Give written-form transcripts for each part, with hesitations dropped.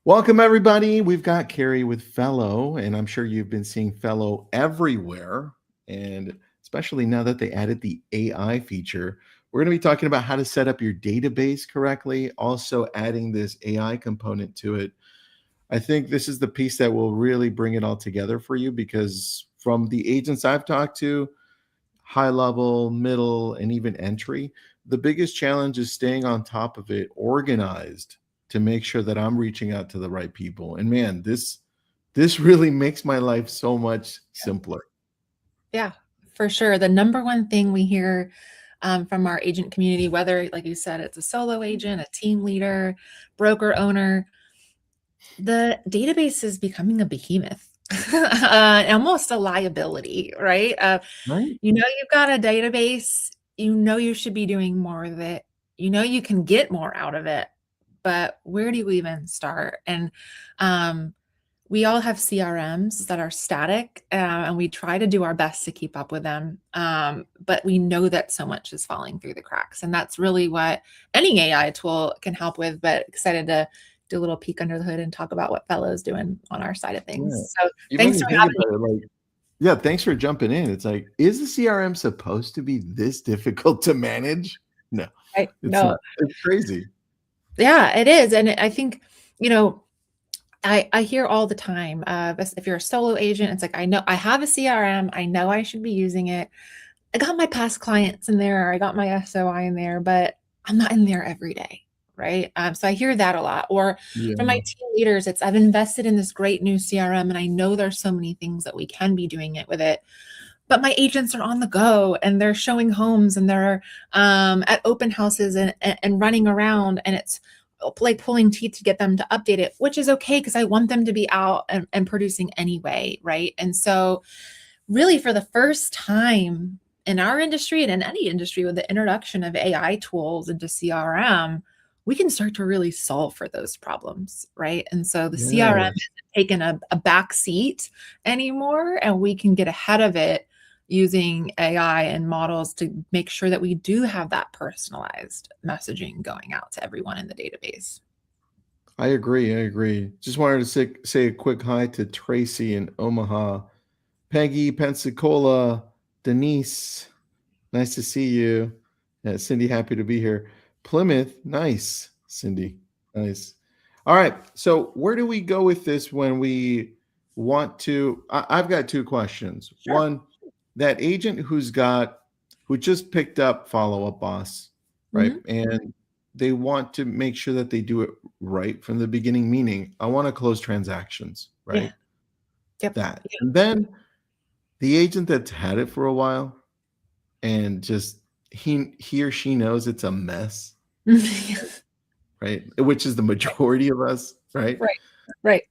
Welcome, everybody. We've got Kerry with Fellow, and I'm sure you've been seeing Fellow everywhere. And especially now that they added the AI feature, we're going to be talking about how to set up your database correctly, also adding this AI component to it. I think this is the piece that will really bring it all together for you because from the agents I've talked to, high level, middle, and even entry, the biggest challenge is staying on top of it, organized to make sure that I'm reaching out to the right people. And man, this really makes my life so much simpler. Yeah, for sure. The number one thing we hear from our agent community, whether, like you said, it's a solo agent, a team leader, broker owner, the database is becoming a behemoth, almost a liability, right? Right? You've got a database, you should be doing more with it, you can get more out of it, but where do you even start? And we all have CRMs that are static, and we try to do our best to keep up with them. But we know that so much is falling through the cracks. And that's really what any AI tool can help with. But excited to do a little peek under the hood and talk about what Fellow's doing on our side of Yeah. things. So Even when thanks you for think having me. about it, like, yeah, thanks for jumping in. It's like, is the CRM supposed to be this difficult to manage? No, Right? it's No, not. It's crazy. yeah, it is. And I think, you know, I hear all the time, if you're a solo agent, it's like, I know I have a CRM, I know I should be using it. I got my past clients in there, or I got my SOI in there, but I'm not in there every day, right? So I hear that a lot. Or from my Yeah. team leaders, it's I've invested in this great new CRM, and I know there's so many things that we can be doing it with it. But my agents are on the go and they're showing homes and they're at open houses and running around, and it's like pulling teeth to get them to update it, which is okay because I want them to be out and producing anyway, right? And so really for the first time in our industry and in any industry with the introduction of AI tools into CRM, we can start to really solve for those problems, right? And so the CRM Yes. isn't taking a back seat anymore, and we can get ahead of it using AI and models to make sure that we do have that personalized messaging going out to everyone in the database. I agree. I agree. Just wanted to say a quick hi to Tracy in Omaha, Peggy, Pensacola, Denise. Nice to see you. Cindy, happy to be here. Plymouth, nice. Cindy, nice. All right. So, where do we go with this when we want to? I've got two questions. Sure. One, that agent who just picked up Follow Up Boss, right? Mhm. And they want to make sure that they do it right from the beginning, meaning I want to close transactions, Yeah. right? Yep. That. And then the agent that's had it for a while and just he or she knows it's a mess, Yeah. right? Which is the majority of us, right? Right. Right.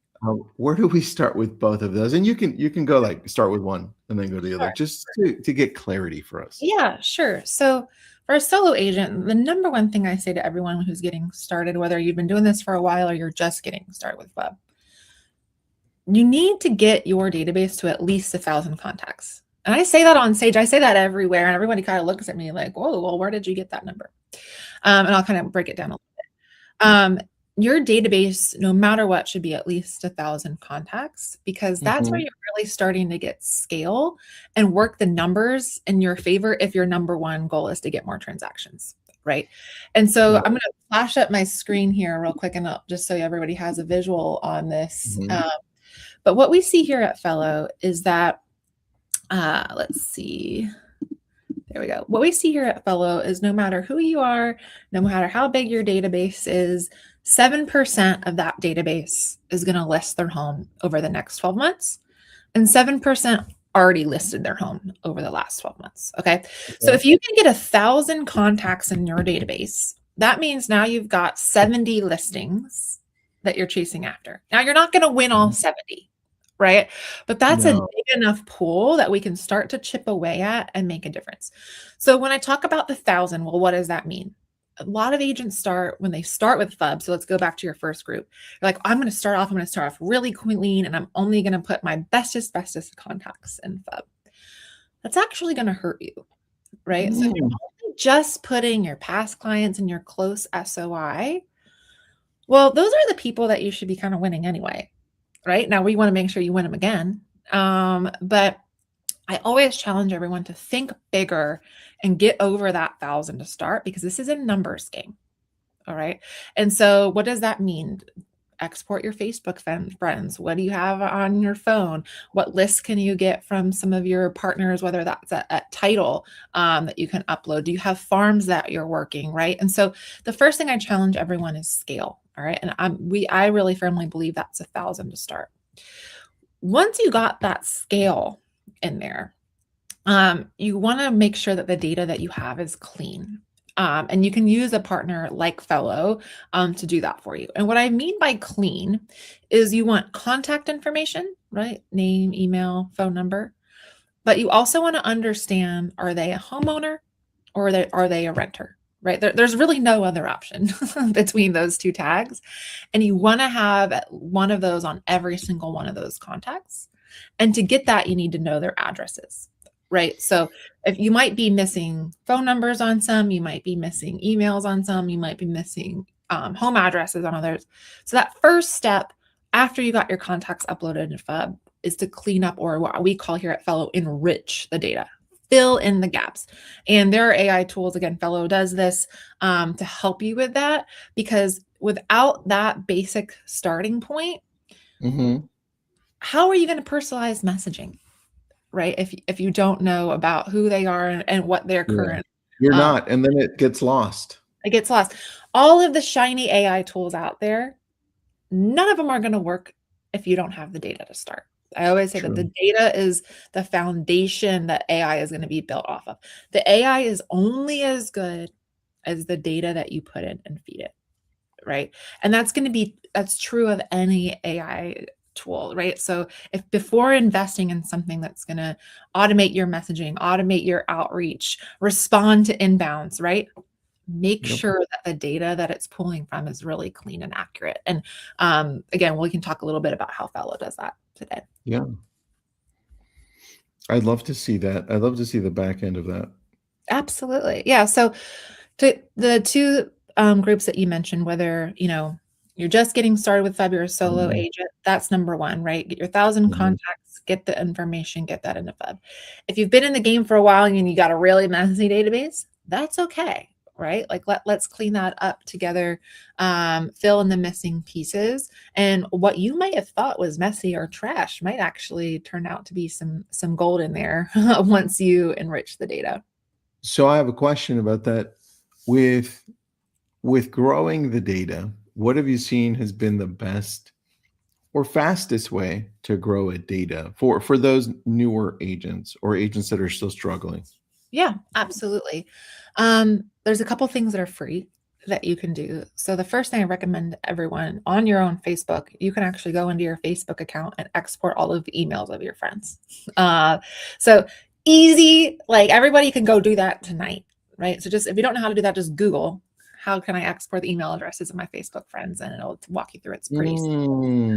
Where do we start with both of those? And you can go like start with one and then go to the other, Sure. just to get clarity for us. Yeah, sure. So for a solo agent, the number one thing I say to everyone who's getting started, whether you've been doing this for a while or you're just getting started with web, you need to get your database to at least 1,000 contacts. And I say that on stage, I say that everywhere, and everybody kind of looks at me like, whoa, well, where did you get that number? And I'll kind of break it down a little bit. Your database, no matter what, should be at least 1,000 contacts, because that's where Mhm. you're really starting to get scale and work the numbers in your favor if your number one goal is to get more transactions, right? And so Right. I'm going to flash up my screen here real quick, and just so everybody has a visual on this. Mhm. But what we see here at Fellow is that, let's see, there we go. What we see here at Fellow is no matter who you are, no matter how big your database is, 7% of that database is going to list their home over the next 12 months, and 7% already listed their home over the last 12 months. Okay. So Okay. if you can get 1,000 contacts in your database, that means now you've got 70 listings that you're chasing after. Now you're not going to win all Mhm. 70, right? But that's a No. big enough pool that we can start to chip away at and make a difference. So when I talk about the 1,000, well, what does that mean? A lot of agents start when they start with FUB. So let's go back to your first group. You're like, I'm going to start off really clean, and I'm only going to put my bestest contacts in FUB. That's actually going to hurt you, right? So if you're Mm. only just putting your past clients and your close SOI, Well, those are the people that you should be kind of winning anyway, right? Now we want to make sure you win them again. But I always challenge everyone to think bigger and get over that 1,000 to start, because this is a numbers game. All right. And so what does that mean? Export your Facebook friends. What do you have on your phone? What lists can you get from some of your partners, whether that's a title that you can upload? Do you have farms that you're working, right? And so the first thing I challenge everyone is scale. All right. And I really firmly believe that's 1,000 to start. Once you got that scale in there, you want to make sure that the data that you have is clean. And you can use a partner like Fellow to do that for you. And what I mean by clean is you want contact information, right? Name, email, phone number. But you also want to understand, are they a homeowner or are they a renter? Right? There's really no other option between those two tags. And you want to have one of those on every single one of those contacts. And to get that, you need to know their addresses, right? So if you might be missing phone numbers on some, you might be missing emails on some, you might be missing home addresses on others. So that first step after you got your contacts uploaded in FUB is to clean up, or what we call here at Fellow, enrich the data, fill in the gaps. And there are AI tools, again, Fellow does this to help you with that, because without that basic starting point, how are you going to personalize messaging, right? If you don't know about who they are and what their current, you're not, and then it gets lost. It gets lost. All of the shiny AI tools out there, none of them are going to work if you don't have the data to start. I always say that the data is the foundation that AI is going to be built off of. The AI is only as good as the data that you put in and feed it, right? And that's true of any AI tool, right? So if before investing in something that's going to automate your messaging, automate your outreach, respond to inbounds, right? Make sure that the data that it's pulling from is really clean and accurate. And again, we can talk a little bit about how Fellow does that today. Yeah. I'd love to see that. I'd love to see the back end of that. Absolutely. Yeah. So the two groups that you mentioned, whether, you're just getting started with FUB, you're a solo agent, that's number one, right? Get your 1,000 contacts, get the information, get that into FUB. If you've been in the game for a while and you got a really messy database, that's okay, right? Like let's clean that up together, fill in the missing pieces. And what you might have thought was messy or trash might actually turn out to be some gold in there once you enrich the data. So I have a question about that. With growing the data, what have you seen has been the best or fastest way to grow a data for those newer agents or agents that are still struggling? Yeah, absolutely. There's a couple things that are free that you can do. So the first thing I recommend everyone, on your own Facebook, you can actually go into your Facebook account and export all of the emails of your friends. So easy, like everybody can go do that tonight, right? So just if you don't know how to do that, just Google, how can I export the email addresses of my Facebook friends? And it'll walk you through. It's pretty simple.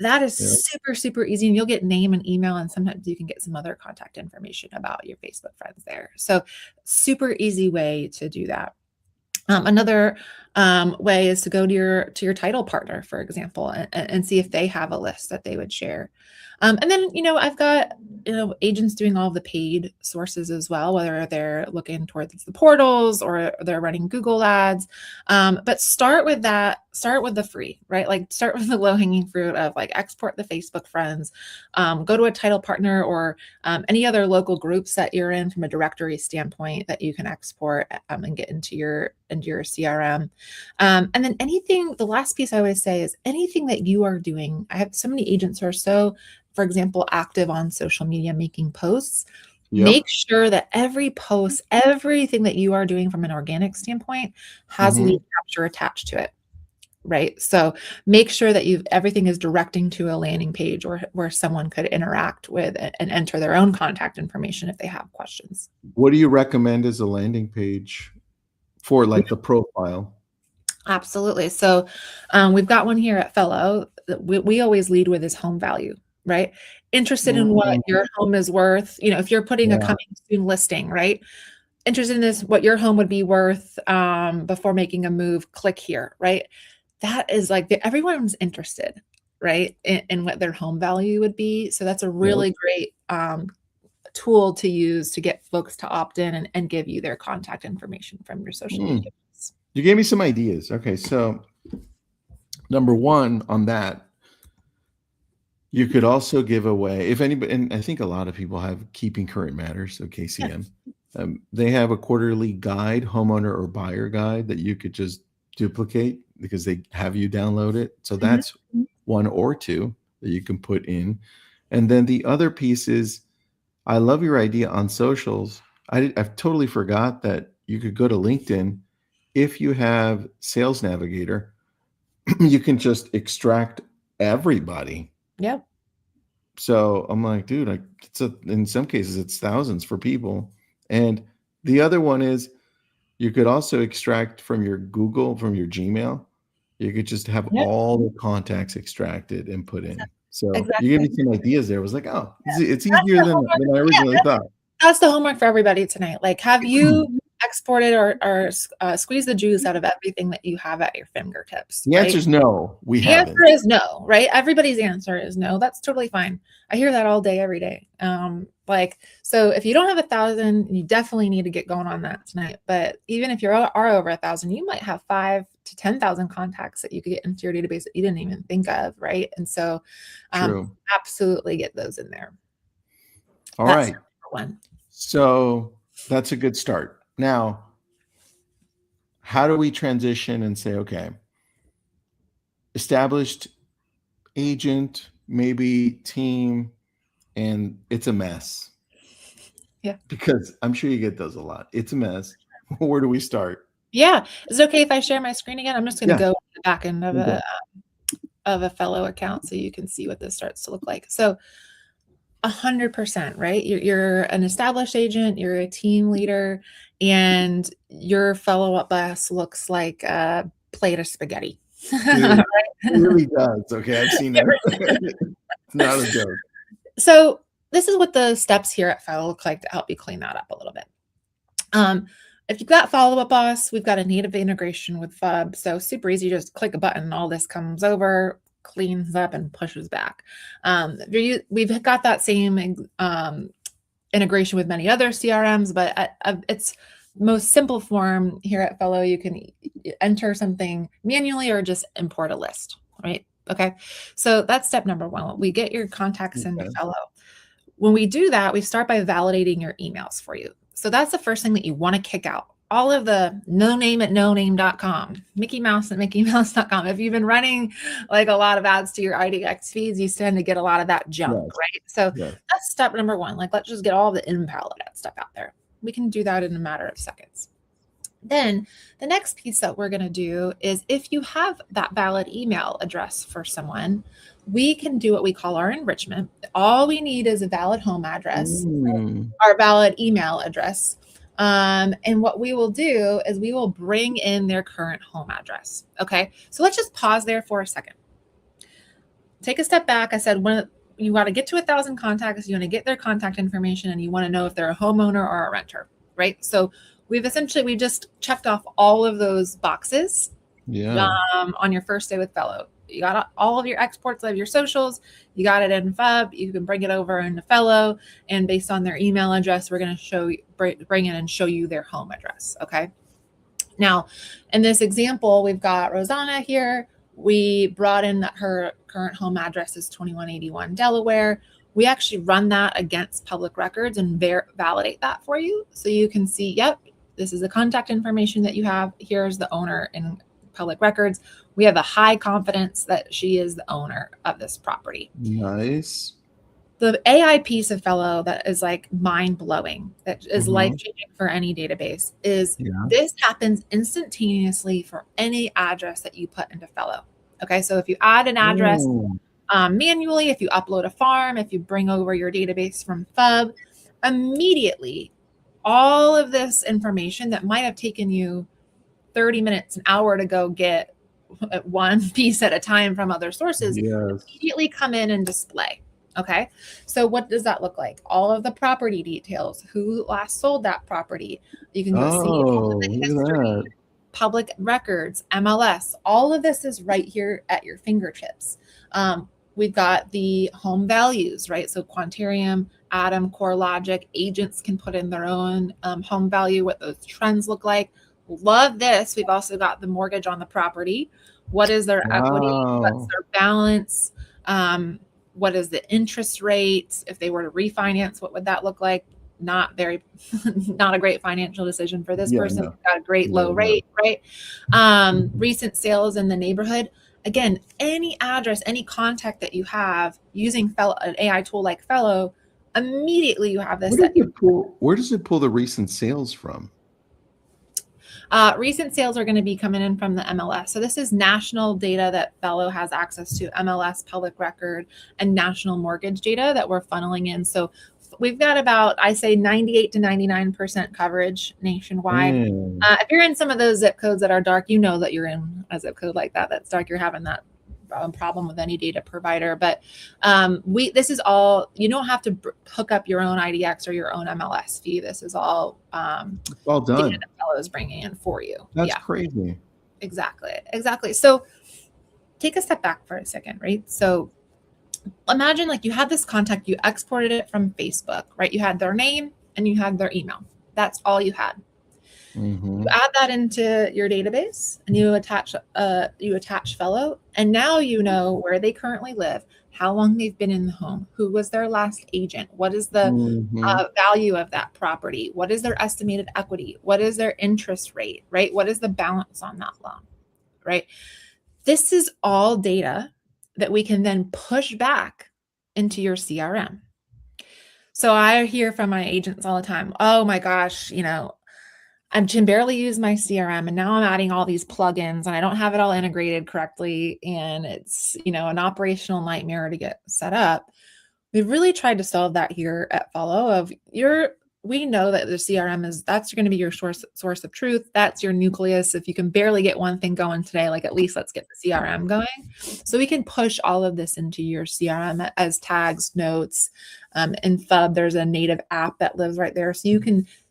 That is super, super easy. And you'll get name and email, and sometimes you can get some other contact information about your Facebook friends there. So super easy way to do that. Another way is to go to your title partner, for example, and see if they have a list that they would share. And then, I've got, agents doing all the paid sources as well, whether they're looking towards the portals or they're running Google ads. But start with the free, right? Like start with the low hanging fruit of like export the Facebook friends, go to a title partner or any other local groups that you're in from a directory standpoint that you can export and get into your CRM. And then the last piece I always say is anything that you are doing. I have so many agents who are so, for example, active on social media, making posts. Make sure that every post, everything that you are doing from an organic standpoint has lead capture attached to it, right? So make sure that everything is directing to a landing page or where someone could interact with and enter their own contact information if they have questions. What do you recommend as a landing page for like the profile? Absolutely. So we've got one here at Fellow that we always lead with is home value, right? Interested in what your home is worth. If you're putting a coming soon listing, right? Interested in this, what your home would be worth before making a move, click here, right? that is like everyone's interested, right, in what their home value would be. So that's a Yep. really great tool to use to get folks to opt in and give you their contact information from your social Hmm. media. You gave me some ideas. Okay, so number one on that, you could also give away if anybody, and I think a lot of people have Keeping Current Matters, so Yeah. KCM. They have a quarterly guide, homeowner or buyer guide that you could just duplicate because they have you download it. So Mhm. that's one or two that you can put in. And then the other piece is I love your idea on socials. I've totally forgot that you could go to LinkedIn. If you have Sales Navigator, you can just extract everybody. Yep. So I'm like, dude, in some cases it's thousands for people. And the other one is you could also extract from your Google, from your Gmail. You could just have Yep. all the contacts extracted and put in. So you gave Exactly. me some ideas there. I was like, oh, it's That's easier the than homework. I Yeah, originally thought. that's the homework for everybody tonight. Like, have you exported or squeezed the juice out of everything that you have at your fingertips, The answer right? is no, we The answer haven't. is no, right? Everybody's answer is no. That's totally fine. I hear that all day, every day. Like, so if you don't have 1,000, you definitely need to get going on that tonight. But even if you are over 1,000, you might have 5 to 10,000 contacts that you could get into your database that you didn't even think of, right? And so, True. absolutely get those in there. All That's right. number one. So that's a good start. Now, how do we transition and say, okay, established agent, maybe team, and it's a mess? Yeah. Because I'm sure you get those a lot. It's a mess. Where do we start? Yeah. Is it okay if I share my screen again? I'm just going to Yeah. go to the back end of Okay. a fellow account so you can see what this starts to look like. So 100%, right? You're an established agent, you're a team leader, and your follow-up boss looks like a plate of spaghetti. Dude, Right? it really does. Okay, I've seen it. It's not a joke. So this is what the steps here at Fellow look like to help you clean that up a little bit. If you've got follow-up boss, we've got a native integration with FUB. So super easy, just click a button, all this comes over, cleans up and pushes back. We've got that same integration with many other CRMs, but its most simple form here at Fellow, you can enter something manually or just import a list, right? Okay, so that's step number one. We get your contacts into Okay. Fellow. When we do that, we start by validating your emails for you. So that's the first thing that you want to kick out. All of the no name at noname.com, Mickey Mouse at MickeyMouse.com. If you've been running like a lot of ads to your IDX feeds, you tend to get a lot of that junk, Yes. right? So Yes. that's step number one. Like, let's just get all the invalid stuff out there. We can do that in a matter of seconds. Then the next piece that we're going to do is if you have that valid email address for someone, we can do what we call our enrichment. All we need is a valid home address, our valid email address. And what we will do is we will bring in their current home address. Okay. So let's just pause there for a second. Take a step back. I said, when you got to get to 1,000 contacts, you want to get their contact information and you want to know if they're a homeowner or a renter, right? So we just checked off all of those boxes on your first day with Fellow. You got all of your exports of your socials. You got it in FUB. You can bring it over into Fellow, and based on their email address, we're going to bring in and show you their home address. Okay. Now, in this example, we've got Rosanna here. We brought in that her current home address is 2181 Delaware. We actually run that against public records and validate that for you. So you can see, yep, this is the contact information that you have. Here's the owner in public records. We have a high confidence that she is the owner of this property. Nice. The AI piece of Fellow that is like mind blowing, that is life changing for any database, is this happens instantaneously for any address that you put into Fellow. Okay, so if you add an address manually, if you upload a farm, if you bring over your database from FUB, immediately all of this information that might have taken you 30 minutes, an hour to go get one piece at a time from other sources, immediately come in and display. Okay, so what does that look like? All of the property details, who last sold that property. You can go see all of the history public records, MLS, all of this is right here at your fingertips. We've got the home values, right? So Quantarium, Atom, CoreLogic, agents can put in their own home value, what those trends look like. Love this. We've also got the mortgage on the property. What is their equity? What's Wow. their balance? What is the interest rate? If they were to refinance, what would that look like? Not very, not a great financial decision for this Yeah, person. no. Got a great low Yeah, no. rate, right? Recent sales in the neighborhood. Again, any address, any contact that you have using an AI tool like Fellow, immediately you have this set. Where does it pull the recent sales from? Recent sales are going to be coming in from the MLS. So this is national data that Fellow has access to, MLS, public record, and national mortgage data that we're funneling in. So we've got about, I say, 98 to 99% coverage nationwide. Man. If you're in some of those zip codes that are dark, you know that you're in a zip code like that that's dark. You're having that problem with any data provider. But this is all, you don't have to hook up your own IDX or your own MLS fee. This is all It's all data done. that Fellow is bringing in for you. That's Yeah, crazy. exactly. So take a step back for a second, right? So imagine like you had this contact, you exported it from Facebook, right? You had their name and you had their email. That's all you had. You add that into your database and you attach Fellow, and now you know where they currently live, how long they've been in the home, who was their last agent, what is the Mhm. value of that property, what is their estimated equity, what is their interest rate, right? What is the balance on that loan, right? This is all data that we can then push back into your CRM. So I hear from my agents all the time, oh my gosh, I can barely use my CRM and now I'm adding all these plugins and I don't have it all integrated correctly. And it's, an operational nightmare to get set up. We've really tried to solve that here at Follow we know that the CRM that's going to be your source of truth. That's your nucleus. If you can barely get one thing going today, like at least let's get the CRM going. So we can push all of this into your CRM as tags, notes, in FUB, there's a native app that lives right there. So you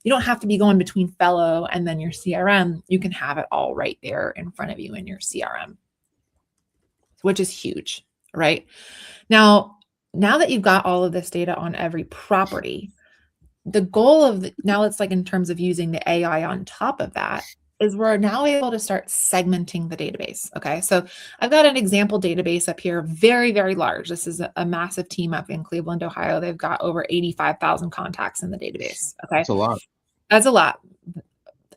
don't have to be going between Fellow and then your CRM. You can have it all right there in front of you in your CRM, which is huge, right? Now that you've got all of this data on every property, the goal now it's like in terms of using the AI on top of that is we're now able to start segmenting the database. Okay. So I've got an example database up here, very, very large. This is a massive team up in Cleveland, Ohio. They've got over 85,000 contacts in the database. Okay. That's a lot. That's a lot.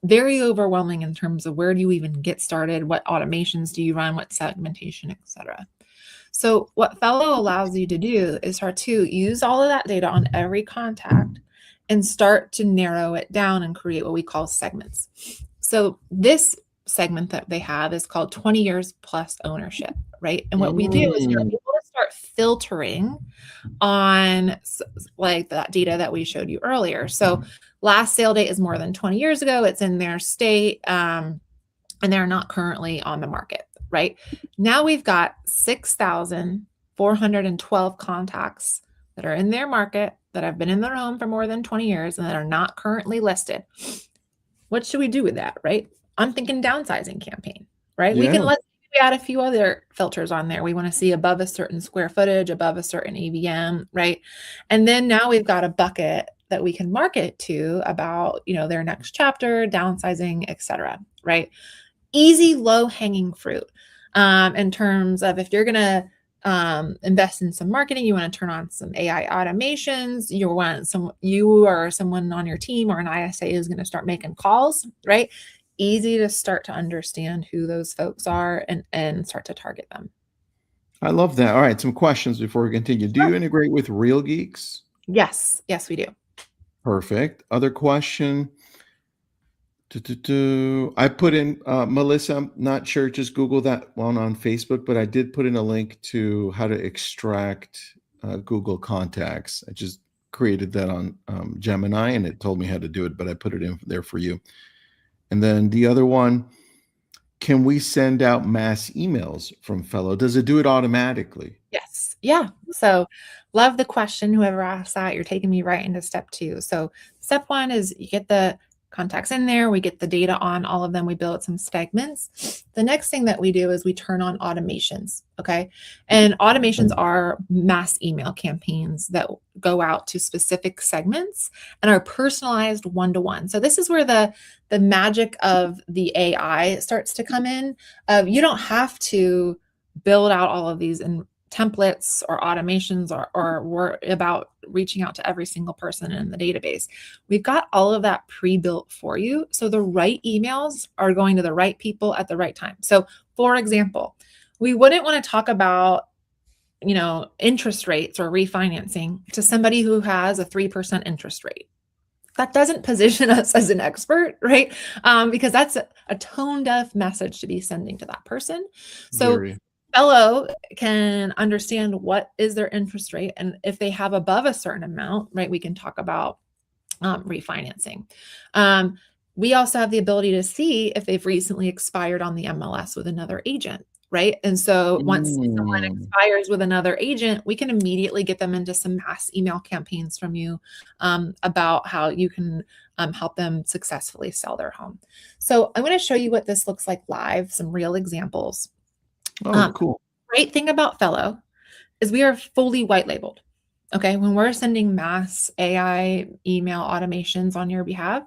Very overwhelming in terms of where do you even get started? What automations do you run? What segmentation, et cetera. So what Fellow allows you to do is start to use all of that data on every contact and start to narrow it down and create what we call segments. So this segment that they have is called 20 years plus ownership, right? And what we do is you're able to start filtering on like that data that we showed you earlier. So last sale date is more than 20 years ago. It's in their state, and they're not currently on the market, right? Now we've got 6,412 contacts that are in their market that have been in their home for more than 20 years and that are not currently listed. What should we do with that, right? I'm thinking downsizing campaign, right? Yeah. Let's add a few other filters on there. We want to see above a certain square footage, above a certain AVM, right? And then now we've got a bucket that we can market to about, their next chapter, downsizing, et cetera, right? Easy, low hanging fruit. In terms of if you're going to invest in some marketing, you want to turn on some AI automations, you or someone on your team or an ISA is going to start making calls, right? Easy to start to understand who those folks are and start to target them. I love that. All right, some questions before we continue. Do you integrate with Real Geeks? Yes, we do. Perfect. Other question. I put in Melissa, I'm not sure, just Google that one on Facebook, but I did put in a link to how to extract Google contacts. I just created that on Gemini and it told me how to do it, but I put it in there for you. And then the other one, can we send out mass emails from Fellow? Does it do it automatically? Yes. Yeah. So love the question. Whoever asked that, you're taking me right into step 2. So step 1 is you get the contacts in there. We get the data on all of them. We build some segments. The next thing that we do is we turn on automations. Okay. And automations are mass email campaigns that go out to specific segments and are personalized one-to-one. So this is where the magic of the AI starts to come in. You don't have to build out all of these in templates or automations or worry about reaching out to every single person in the database. We've got all of that pre-built for you. So the right emails are going to the right people at the right time. So for example, we wouldn't want to talk about, interest rates or refinancing to somebody who has a 3% interest rate. That doesn't position us as an expert, right? Because that's a tone deaf message to be sending to that person. So Very. fellow can understand what is their interest rate, and if they have above a certain amount, right, we can talk about refinancing. We also have the ability to see if they've recently expired on the MLS with another agent, right? And so once someone expires with another agent, we can immediately get them into some mass email campaigns from you about how you can help them successfully sell their home. So I'm going to show you what this looks like live, some real examples. Oh, cool. Great thing about Fellow is we are fully white labeled. Okay. When we're sending mass AI email automations on your behalf,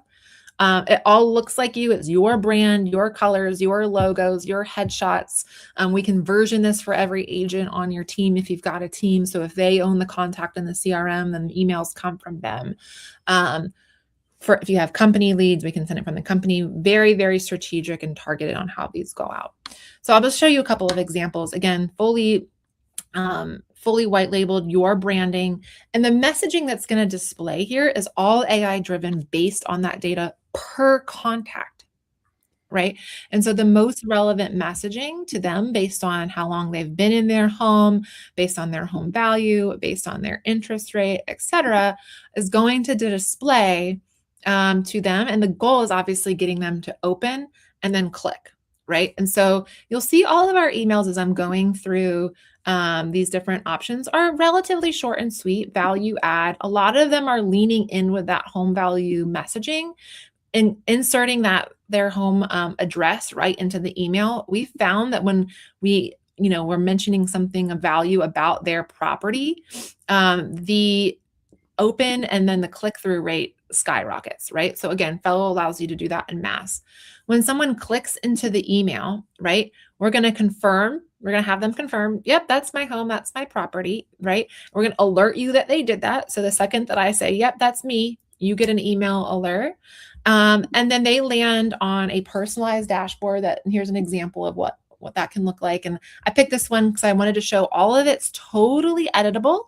it all looks like you. It's your brand, your colors, your logos, your headshots. We can version this for every agent on your team if you've got a team. So if they own the contact in the CRM, then the emails come from them. If you have company leads, we can send it from the company. Very, very strategic and targeted on how these go out. So I'll just show you a couple of examples. Again, fully white labeled, your branding, and the messaging that's going to display here is all AI driven based on that data per contact, right? And so the most relevant messaging to them based on how long they've been in their home, based on their home value, based on their interest rate, etc., is going to display to them. And the goal is obviously getting them to open and then click, right? And so you'll see all of our emails as I'm going through these different options are relatively short and sweet, value add. A lot of them are leaning in with that home value messaging and inserting their home address right into the email. We found that when we're mentioning something of value about their property, the open and then the click-through rate skyrockets, right? So again, Fellow allows you to do that in mass. When someone clicks into the email, right, we're going to have them confirm, yep, that's my home, that's my property, right? We're going to alert you that they did that. So the second that I say, yep, that's me, you get an email alert. And then they land on a personalized dashboard and here's an example of what that can look like. And I picked this one because I wanted to show all of it's totally editable.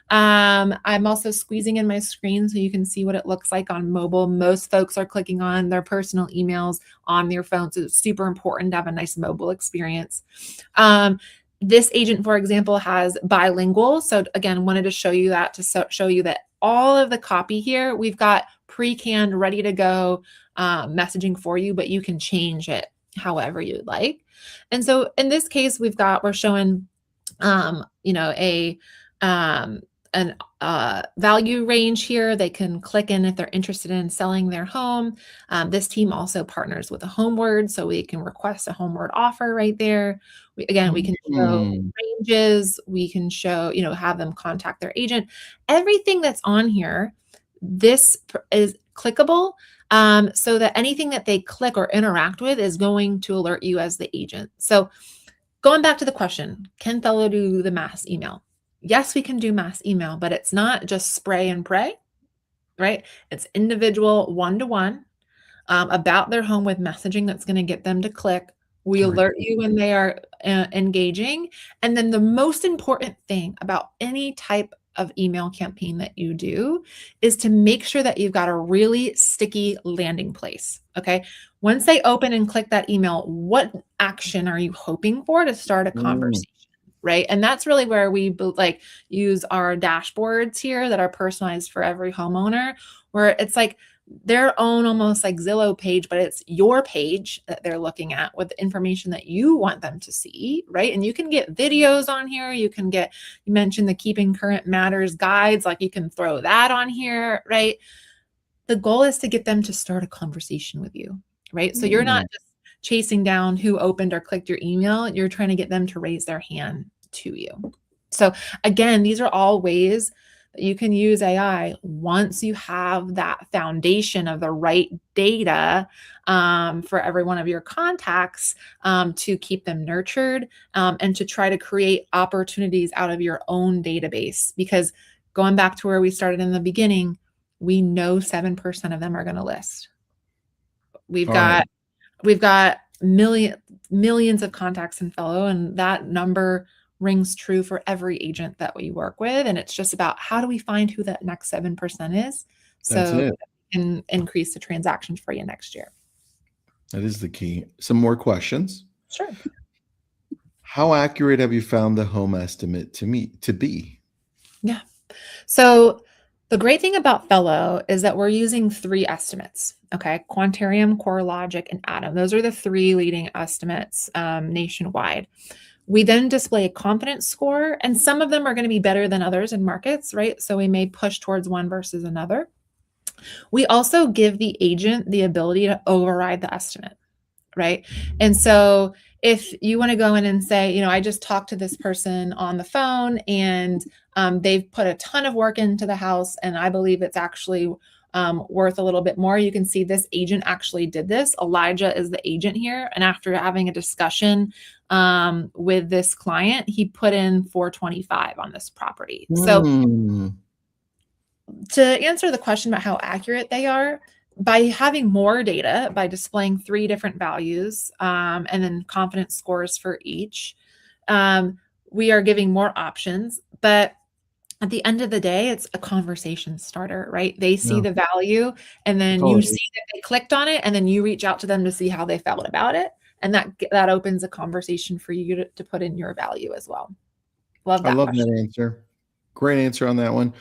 I'm also squeezing in my screen so you can see what it looks like on mobile. Most folks are clicking on their personal emails on their phone. So it's super important to have a nice mobile experience. This agent, for example, has bilingual. So again, wanted to show you that show you that all of the copy here, we've got pre-canned, ready to go messaging for you, but you can change it however you'd like. And so in this case, we're showing, an value range here. They can click in if they're interested in selling their home. This team also partners with a HomeWord, so we can request a HomeWord offer right there. We can show ranges. We can show, have them contact their agent. Everything that's on here, this is clickable, so that anything that they click or interact with is going to alert you as the agent. So going back to the question, can Fellow do the mass email? Yes, we can do mass email, but it's not just spray and pray, right? It's individual one-to-one about their home with messaging that's going to get them to click. We alert you when they are engaging. And then the most important thing about any type of email campaign that you do is to make sure that you've got a really sticky landing place. Okay. Once they open and click that email, what action are you hoping for to start a conversation? Right. And that's really where we use our dashboards here that are personalized for every homeowner, where it's like their own almost like Zillow page, but it's your page that they're looking at with the information that you want them to see. Right. And you can get videos on here. You mentioned the Keeping Current Matters guides, like you can throw that on here. Right. The goal is to get them to start a conversation with you, right? So you're not Mm, just chasing down who opened or clicked your email, you're trying to get them to raise their hand to you. So again, these are all ways that you can use AI once you have that foundation of the right data for every one of your contacts to keep them nurtured and to try to create opportunities out of your own database. Because going back to where we started in the beginning, we know 7% of them are going to list. We've all right. got millions of contacts in Fellow, and that number rings true for every agent that we work with. And it's just about how do we find who that next 7% is That's so it. that we can increase the transactions for you next year. That is the key. Some more questions. Sure. How accurate have you found the home estimate to be? Yeah. So the great thing about Fellow is that we're using 3 estimates. Okay. Quantarium, CoreLogic, and Atom. Those are the 3 leading estimates nationwide. We then display a confidence score, and some of them are going to be better than others in markets, right? So we may push towards one versus another. We also give the agent the ability to override the estimate, right? And so if you want to go in and say, I just talked to this person on the phone and they've put a ton of work into the house, and I believe it's actually worth a little bit more. You can see this agent actually did this. Elijah is the agent here. And after having a discussion with this client, he put in 425 on this property. So Hmm. to answer the question about how accurate they are, by having more data, by displaying 3 different values and then confidence scores for each, we are giving more options. But at the end of the day, it's a conversation starter, right? They see Yeah, the value, and that's then all you it is. see that they clicked on it, and then you reach out to them to see how they felt about it. And that opens a conversation for you to put in your value as well. Love I that love question. that answer. Great answer on that one.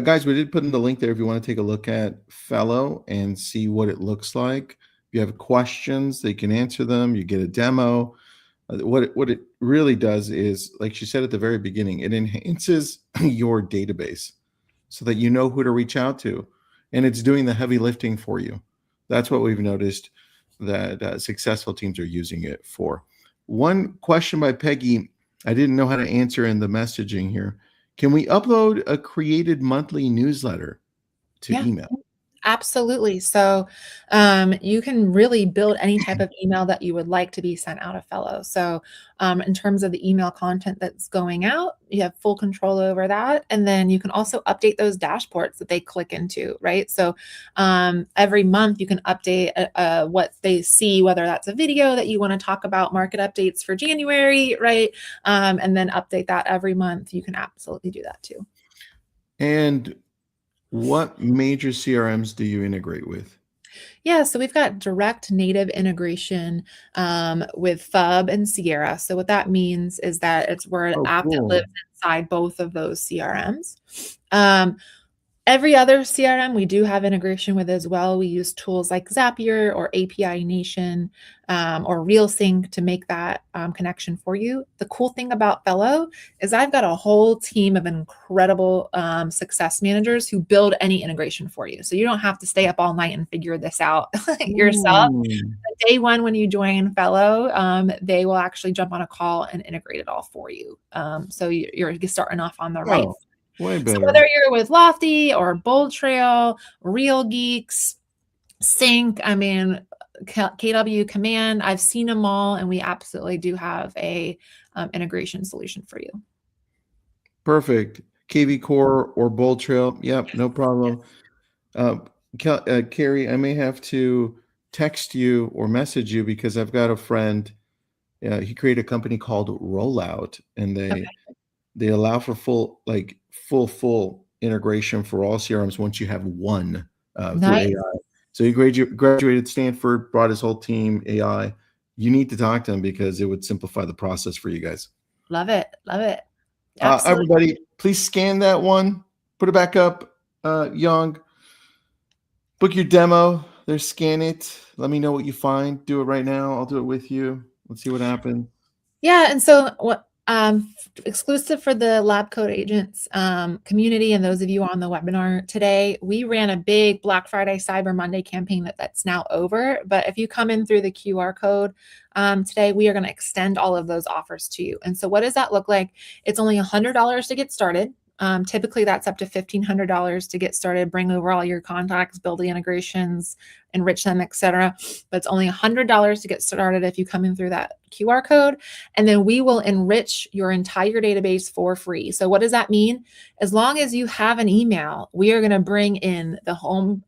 Guys, we did put in the link there if you want to take a look at Fellow and see what it looks like. If you have questions, they can answer them. You get a demo. What it really does is, like she said at the very beginning, it enhances your database so that you know who to reach out to, and it's doing the heavy lifting for you. That's what we've noticed that successful teams are using it for. One question by Peggy, I didn't know how to answer in the messaging here. Can we upload a created monthly newsletter to Yeah. email? Absolutely. So you can really build any type of email that you would like to be sent out of Fellow. So in terms of the email content that's going out, you have full control over that. And then you can also update those dashboards that they click into, right? So every month you can update what they see, whether that's a video that you want to talk about market updates for January, right? And then update that every month. You can absolutely do that too. And what major CRMs do you integrate with? Yeah, so we've got direct native integration with FUB and Sierra. So what that means is that we're an Oh, app that lives cool. inside both of those CRMs. Um, Every other CRM we do have integration with as well. We use tools like Zapier or API Nation or RealSync to make that connection for you. The cool thing about Fellow is I've got a whole team of incredible success managers who build any integration for you. So you don't have to stay up all night and figure this out yourself. Mm. Day one, when you join Fellow, they will actually jump on a call and integrate it all for you. So you're starting off on the right. Oh, way So better. whether you're with Lofty or Bold Trail, Real Geeks, Sync, I mean, KW Command, I've seen them all, and we absolutely do have a integration solution for you. Perfect. KV Core or Bold Trail. Yep, no problem. Uh, Kerry, I may have to text you or message you because I've got a friend. He created a company called Rollout, and they Okay, they allow for full integration for all CRMs once you have one through nice, AI. So he graduated Stanford, brought his whole team AI. You need to talk to him because it would simplify the process for you guys. love it, love it, absolutely. Everybody, please scan that one, put it back up. Young, book your demo. There's scan it. Let me know what you find. Do it right now. I'll do it with you. Let's see what happens. Yeah, and so Exclusive for the Lab Coat Agents community and those of you on the webinar today, we ran a big Black Friday Cyber Monday campaign that's now over. But if you come in through the QR code today, we are going to extend all of those offers to you. And so what does that look like? It's only $100 to get started. Typically that's up to $1,500 to get started, bring over all your contacts, build the integrations, enrich them, etc. But it's only $100 to get started if you come in through that QR code. And then we will enrich your entire database for free. So what does that mean? As long as you have an email, we are going to bring in the home,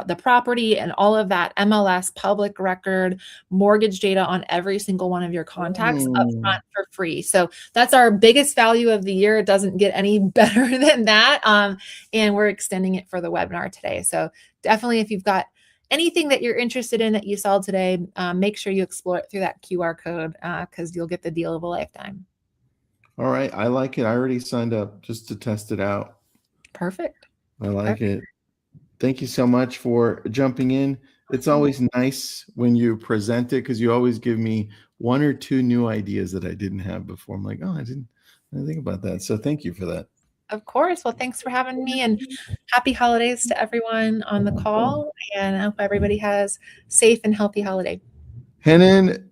the property and all of that MLS, public record, mortgage data on every single one of your contacts up front for free. So that's our biggest value of the year. It doesn't get any better than that. And we're extending it for the webinar today. So definitely, if you've got anything that you're interested in that you saw today, make sure you explore it through that QR code because you'll get the deal of a lifetime. All right. I like it. I already signed up just to test it out. Perfect. I like it. Thank you so much for jumping in. It's always nice when you present it because you always give me 1 or 2 new ideas that I didn't have before. I'm like, oh, I didn't think about that. So thank you for that. Of course. Well, thanks for having me, and happy holidays to everyone on the call. And I hope everybody has safe and healthy holiday. Henan,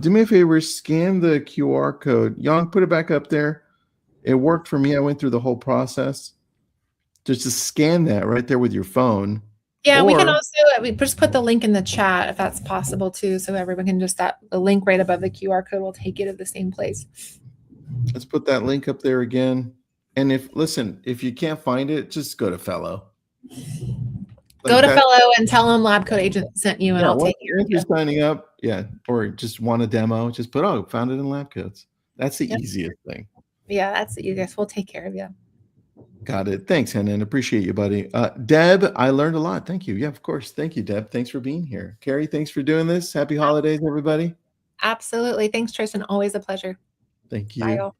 do me a favor, scan the QR code. Yang, put it back up there. It worked for me. I went through the whole process. Just to scan that right there with your phone. Yeah, we can also we just put the link in the chat if that's possible too, so everyone can just the link right above the QR code will take you to the same place. Let's put that link up there again. And if you can't find it, just go to Fellow. Go to Fellow and tell them Lab Coat Agent sent you, and I'll take care of you. If you're signing up, or just want a demo, just put, found it in Lab Coats. That's the easiest thing. Yeah, that's the easiest. We'll take care of you. Got it. Thanks, Henan. Appreciate you, buddy. Deb, I learned a lot. Thank you. Yeah, of course. Thank you, Deb. Thanks for being here. Kerry, thanks for doing this. Happy holidays, everybody. Absolutely. Thanks, Tristan. Always a pleasure. Thank you. Bye, y'all.